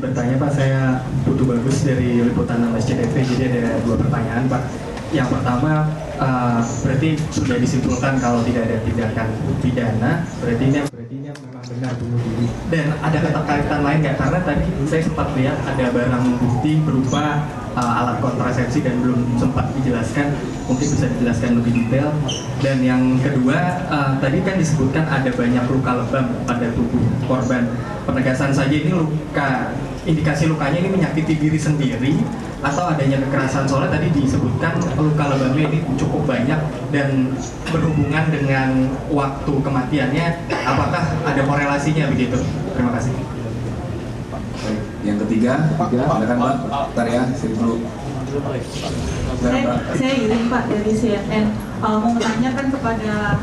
bertanya Pak, saya Putu Bagus dari Liputan SCTV. Jadi ada dua pertanyaan Pak. Yang pertama, berarti sudah disimpulkan kalau tidak ada tindakan pidana, berarti ini memang benar bunuh diri. Dan ada keterkaitan lain nggak? Karena tadi saya sempat lihat ada barang bukti berupa alat kontrasepsi dan belum sempat dijelaskan. Mungkin bisa dijelaskan lebih detail. Dan yang kedua, tadi kan disebutkan ada banyak luka lebam pada tubuh korban. Penegasan saja ini indikasi lukanya ini menyakiti diri sendiri atau adanya kekerasan, soalnya tadi disebutkan luka lebamnya ini cukup banyak dan berhubungan dengan waktu kematiannya, apakah ada korelasinya begitu? Terima kasih. Yang ketiga, silakan Pak. Bentar ya, sini dulu. Saya izin Pak dari CNN, mau menanyakan kepada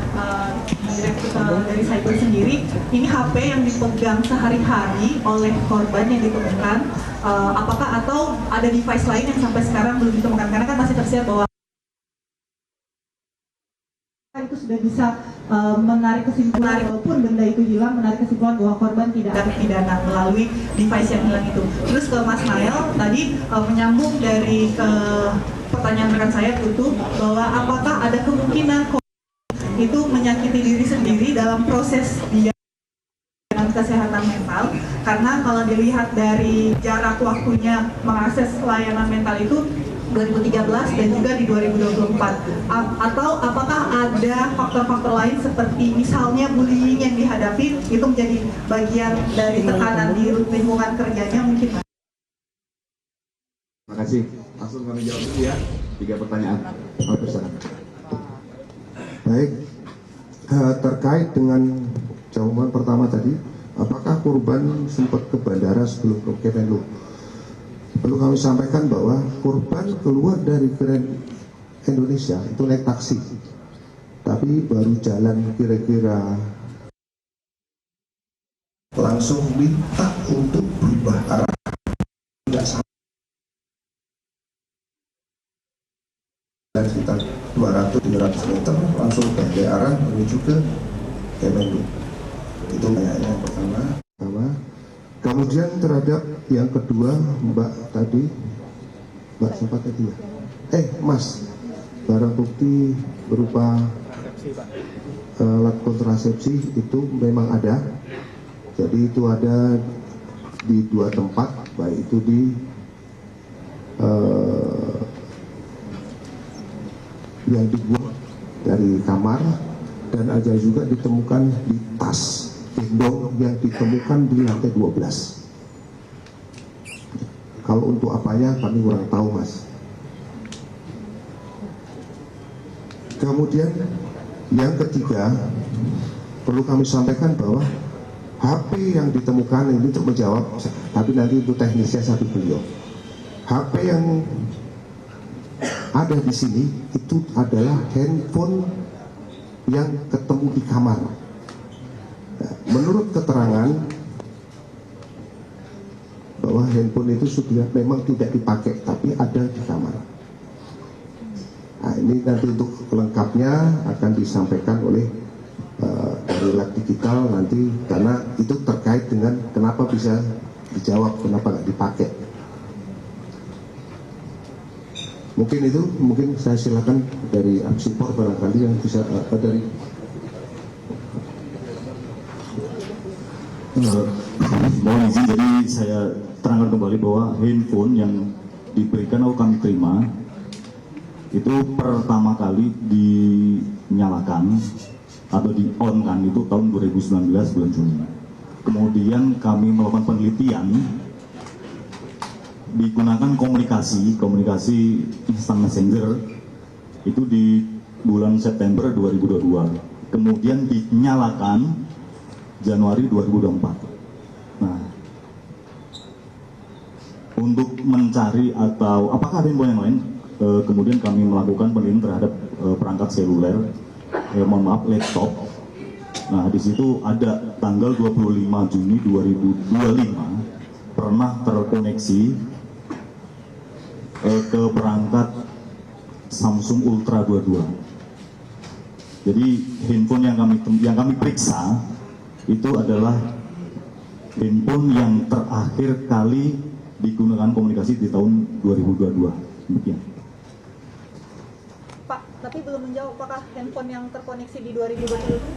direktur dari Cyber sendiri, ini HP yang dipegang sehari-hari oleh korban yang ditemukan, apakah atau ada device lain yang sampai sekarang belum ditemukan? Karena kan masih tersiar bahwa itu sudah bisa menarik kesimpulan, walaupun benda itu hilang, menarik kesimpulan bahwa korban tidak ada pidana melalui device yang hilang itu. Terus ke Mas Nael tadi menyambung dari pertanyaan rekan saya Putu, bahwa apakah ada kemungkinan itu menyakiti diri sendiri dalam proses dia dengan kesehatan mental, karena kalau dilihat dari jarak waktunya mengakses layanan mental itu 2013 dan juga di 2024, atau apakah ada faktor-faktor lain seperti misalnya bullying yang dihadapi itu menjadi bagian dari tekanan di lingkungan kerjanya mungkin? Terima kasih. Langsung kami jawab dulu ya. 3 pertanyaan. Baik, terkait dengan jawaban pertama tadi, apakah korban sempat ke bandara sebelum ke Kemenlu? Perlu kami sampaikan bahwa korban keluar dari Grand Indonesia itu naik taksi, tapi baru jalan kira-kira langsung minta untuk berubah arah, tidak sampai sekitar 200-300 meter langsung ganti arah menuju ke Kemenlu. Itu kayaknya yang pertama. Kemudian terhadap yang kedua, Mbak sempat tadi ya? Mas, barang bukti berupa alat kontrasepsi itu memang ada. Jadi itu ada di 2 tempat, baik itu di yang dibuang dari kamar, dan ada juga ditemukan di tas gendong yang ditemukan di lantai 12. Kalau untuk apanya kami kurang tahu, Mas. Kemudian yang ketiga, perlu kami sampaikan bahwa HP yang ditemukan ini untuk menjawab, tapi nanti itu teknisnya satu beliau. HP yang ada di sini itu adalah handphone yang ketemu di kamar. Menurut keterangan bahwa handphone itu sudah memang tidak dipakai, tapi ada di kamar. Nah, ini nanti untuk lengkapnya akan disampaikan oleh dari lab digital nanti, karena itu terkait dengan kenapa bisa dijawab, kenapa nggak dipakai. Mungkin saya silakan dari Apsipor barangkali yang bisa dari mohon izin, jadi saya terangkan kembali bahwa handphone yang diberikan atau kami terima itu pertama kali dinyalakan atau di-on-kan itu tahun 2019 bulan Juni. Kemudian kami melakukan penelitian, digunakan komunikasi instant messenger itu di bulan September 2022. Kemudian dinyalakan Januari 2024. Nah, untuk mencari atau apakah ada info yang lain, kemudian kami melakukan penelitian terhadap perangkat seluler, laptop. Nah, di situ ada tanggal 25 Juni 2025 pernah terkoneksi ke perangkat Samsung Ultra 22. Jadi handphone yang kami periksa itu adalah handphone yang terakhir kali digunakan komunikasi di tahun 2022. Demikian. Pak, tapi belum menjawab apakah handphone yang terkoneksi di 2020 itu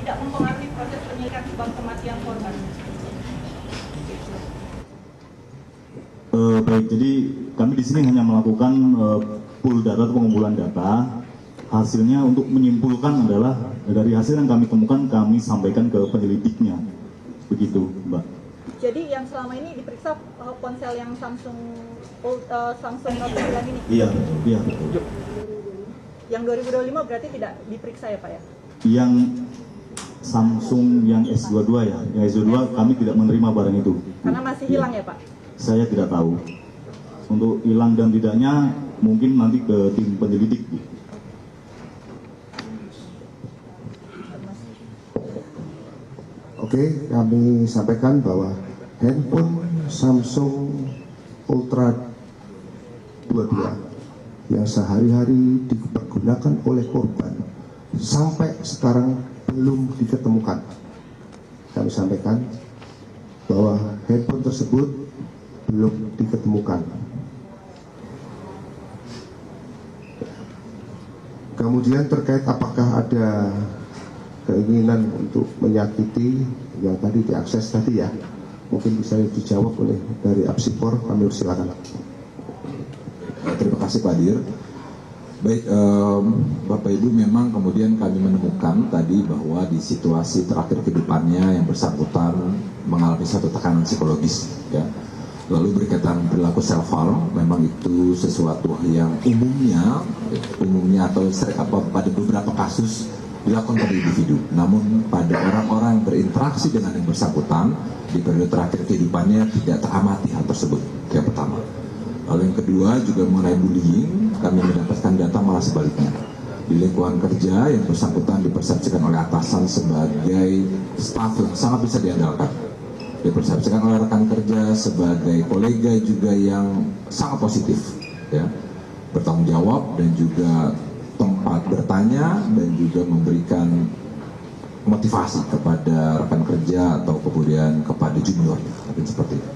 tidak mempengaruhi proses penyelidikan sebab kematian korban? Baik, jadi kami di sini hanya melakukan pool data atau pengumpulan data. Hasilnya untuk menyimpulkan adalah dari hasil yang kami temukan kami sampaikan ke penyelidiknya. Begitu, Mbak. Jadi yang selama ini diperiksa ponsel yang Samsung Note 9 ini? Iya, betul. Yang 2025 berarti tidak diperiksa ya Pak ya? Yang Samsung yang S22 ya, yang S22 kami tidak menerima barang itu. Karena masih hilang ya Pak? Saya tidak tahu. Untuk hilang dan tidaknya mungkin nanti ke tim penyelidik. Oke, kami sampaikan bahwa handphone Samsung Ultra 22 yang sehari-hari dipergunakan oleh korban sampai sekarang belum diketemukan. Kami sampaikan bahwa handphone tersebut belum diketemukan. Kemudian terkait apakah ada keinginan untuk menyakiti yang tadi diakses tadi ya, mungkin bisa dijawab oleh dari Apsipor. Kami silakan. Terima kasih Pak Dir. Baik, Bapak Ibu, memang kemudian kami menemukan tadi bahwa di situasi terakhir kehidupannya yang bersangkutan mengalami satu tekanan psikologis, ya. Lalu berkaitan perilaku self harm, memang itu sesuatu yang umumnya atau pada beberapa kasus dilakukan pada individu. Namun pada orang-orang yang berinteraksi dengan yang bersangkutan di periode terakhir kehidupannya tidak teramati hal tersebut. Yang pertama. Lalu yang kedua juga mengenai bullying, kami mendapatkan data malah sebaliknya. Di lingkungan kerja yang bersangkutan dipersepsikan oleh atasan sebagai staf yang sangat bisa diandalkan. Dipersepsikan oleh rekan kerja sebagai kolega juga yang sangat positif, ya, bertanggung jawab dan juga tempat bertanya dan juga memberikan motivasi kepada rekan kerja atau kemudian kepada junior, seperti itu.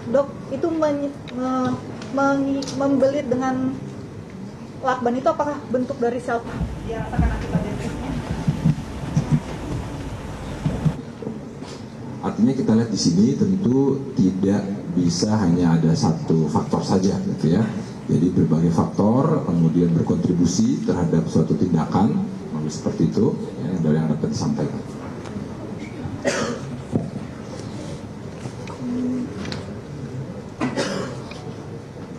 Dok, itu membelit dengan lakban itu apakah bentuk dari self yang rasakan akibat depresinya? Artinya kita lihat di sini tentu tidak bisa hanya ada satu faktor saja, gitu ya. Jadi berbagai faktor kemudian berkontribusi terhadap suatu tindakan seperti itu, ya, dari yang dapat disampaikan.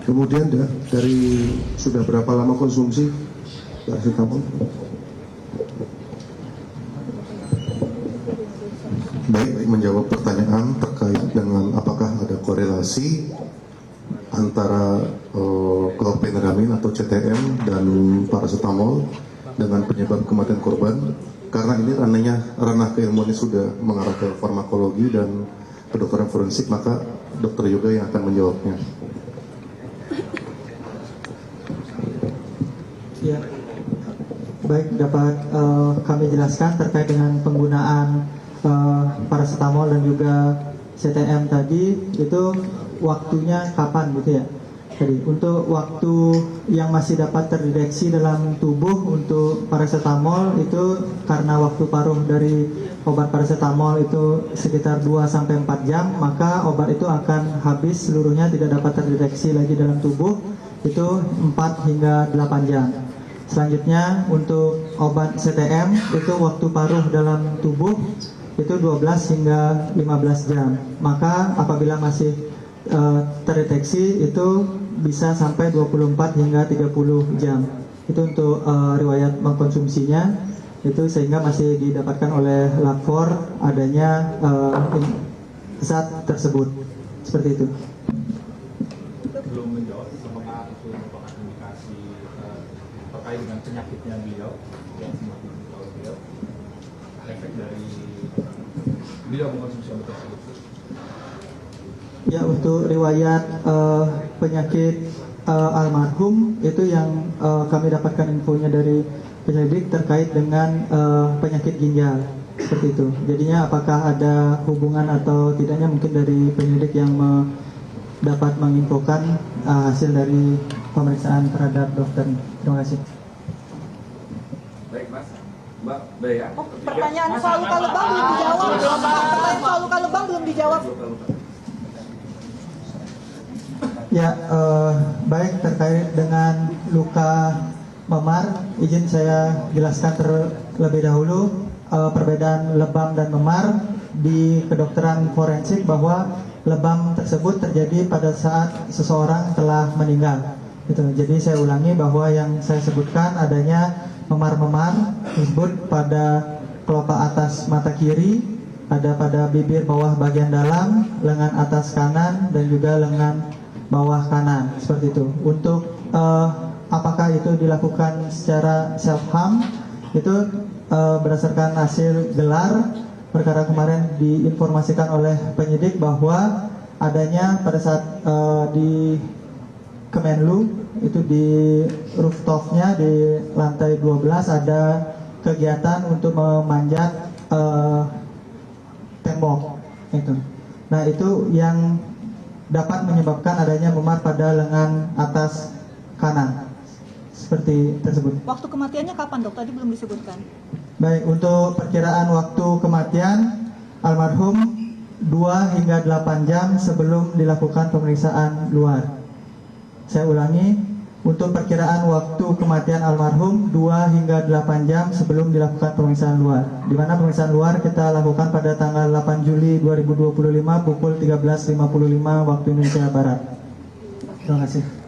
Kemudian dari sudah berapa lama konsumsi paracetamol? Baik, menjawab pertanyaan terkait dengan apakah ada korelasi antara klorpenegamin atau CTM dan paracetamol dengan penyebab kematian korban. Karena ini ranah keilmuannya sudah mengarah ke farmakologi dan kedokteran forensik, maka dokter Yoga yang akan menjawabnya. Ya, baik, dapat kami jelaskan terkait dengan penggunaan paracetamol dan juga CTM tadi, itu waktunya kapan gitu ya? Tadi untuk waktu yang masih dapat terdeteksi dalam tubuh untuk paracetamol itu karena waktu paruh dari obat paracetamol itu sekitar 2-4 jam, maka obat itu akan habis seluruhnya, tidak dapat terdeteksi lagi dalam tubuh, itu 4 hingga 8 jam. Selanjutnya untuk obat CTM itu waktu paruh dalam tubuh itu 12 hingga 15 jam. Maka apabila masih terdeteksi itu bisa sampai 24 hingga 30 jam. Itu untuk riwayat mengkonsumsinya, itu sehingga masih didapatkan oleh lapor adanya zat tersebut. Seperti itu. Belum menjawab apakah itu merupakan indikasi terkait dengan penyakitnya beliau yang semakin tahu beliau, efek dari beliau mengkonsumsi obat tersebut. Ya, untuk riwayat penyakit almarhum itu yang kami dapatkan infonya dari penyelidik terkait dengan penyakit ginjal. seperti itu. Jadinya apakah ada hubungan atau tidaknya mungkin dari penyidik yang dapat menginfokan hasil dari pemeriksaan terhadap dokter. Terima kasih. Baik Mas, Mbak Bea. Oh, pertanyaan soal luka lebam belum dijawab. Pertanyaan soal luka lebam belum dijawab. Ya, baik, terkait dengan luka memar, izin saya jelaskan terlebih dahulu perbedaan lebam dan memar di kedokteran forensik, bahwa lebam tersebut terjadi pada saat seseorang telah meninggal. Gitu. Jadi saya ulangi bahwa yang saya sebutkan adanya memar-memar disebut pada kelopak atas mata kiri, ada pada bibir bawah bagian dalam, lengan atas kanan, dan juga lengan bawah kanan, seperti itu. Untuk apakah itu dilakukan secara self harm, itu berdasarkan hasil gelar perkara kemarin diinformasikan oleh penyidik bahwa adanya pada saat di Kemenlu itu di rooftopnya di lantai 12 ada kegiatan untuk memanjat tembok itu. Nah, itu yang dapat menyebabkan adanya memar pada lengan atas kanan seperti tersebut. Waktu kematiannya kapan, Dok? Tadi belum disebutkan. Baik, untuk perkiraan waktu kematian almarhum 2 hingga 8 jam sebelum dilakukan pemeriksaan luar. Saya ulangi, untuk perkiraan waktu kematian almarhum 2 hingga 8 jam sebelum dilakukan pemeriksaan luar. Di mana pemeriksaan luar kita lakukan pada tanggal 8 Juli 2025 pukul 13.55 waktu Indonesia Barat. Terima kasih.